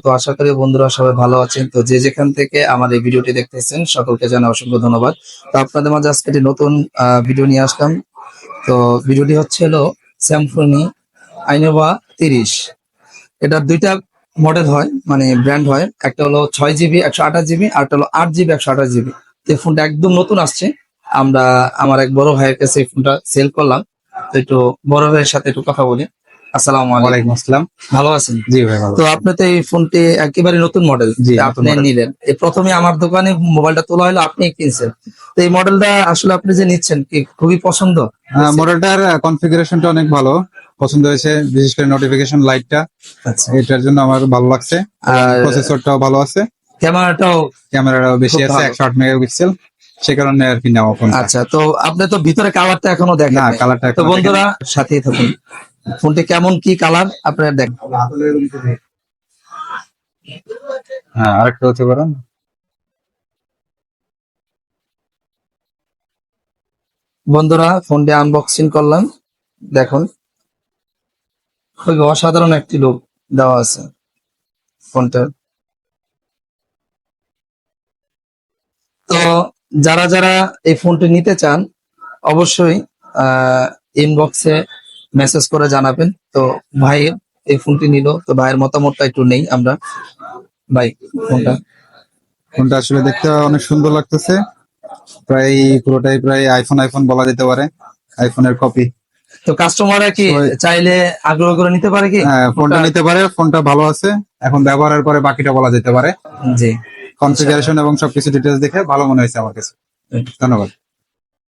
তো আশা করি বন্ধুরা সবাই ভালো আছেন। তো যে যেখান থেকে আমার এই ভিডিওটি দেখতেছেন সকলকে জানাই অসংখ্য ধন্যবাদ। তো আপনাদের মাঝে আজকে একটি নতুন ভিডিও নিয়ে আসলাম। তো ভিডিওটি হচ্ছে হলো স্যামসুনি আইনোভা 30। এটার দুইটা মডেল হয়, মানে ব্র্যান্ড হয়। একটা হলো 6 জিবি 128 জিবি, আর একটা হলো 8 জিবি 128 জিবি। এই ফোনটা একদম নতুন আসছে। আমার এক বড় ভাইয়ের কাছে এই ফোনটা সেল করলাম। তো একটু বড় ভাইয়ের সাথে একটু কথা বলি। আসসালামু আলাইকুম। ওয়ালাইকুম আসসালাম। ভালো আছেন? জি ভাই, ভালো তো আছি। আপনি তো এই ফোনটি একেবারে নতুন মডেল জি, নতুন আপনি মডেল। নিলেন, এই প্রথমে আমার দোকানে মোবাইলটা তোলা হলো, আপনি কিনছেন। তো এই মডেলটা আসলে আপনি যে নিচ্ছেন কি খুবই পছন্দ? মডেলটার কনফিগারেশনটা অনেক ভালো পছন্দ হয়েছে, বিশেষ করে নোটিফিকেশন লাইটটা, আচ্ছা, এটার জন্য আমার ভালো লাগছে। আর প্রসেসরটাও ভালো আছে, ক্যামেরাটাও ক্যামেরাটাও বেশি খুব আছে, ভালো। 108 মেগাপিক্সেল। সে কারণে আর কি নেওয়া ফোনটা। আচ্ছা, তো আপনি তো ভিতরে কালারটা এখনো দেখেন না, নাই। কালারটা তো এখনো বন্ধুরা সাথেই থাকুন, ফোনটি কেমন কি কালার আপনারা দেখেন। হ্যাঁ, আরেকটা হতে পারেন। বন্ধুরা ফোনটি আনবক্সিং করলাম, দেখুন খুবই অসাধারণ একটি লুক দেওয়া আছে ফোনটার। তো যারা যারা এই ফোনটি নিতে চান অবশ্যই ইনবক্সে মেসেজ করে জানাবেন। তো ভাই এই ফোনটি নিল, তো ভাইয়ের মতামতটা একটু নেই আমরা। ভাই ফোনটা ফোনটা আসলে দেখতে অনেক সুন্দর লাগতেছে, প্রায় পুরোটাই প্রায় আইফোন আইফোন বলা যেতে পারে, আইফোনের কপি। তো কাস্টমাররা কি চাইলে আগ্রহ করে নিতে পারে কি হ্যাঁ, ফোনটা নিতে পারে, ফোনটা ভালো আছে, এখন ব্যবহারের পরে বাকিটা বলা যেতে পারে। জি, কনফিগারেশন এবং সবকিছু ডিটেলস দেখে ভালো মনে হয়েছে আমার কাছে। ধন্যবাদ।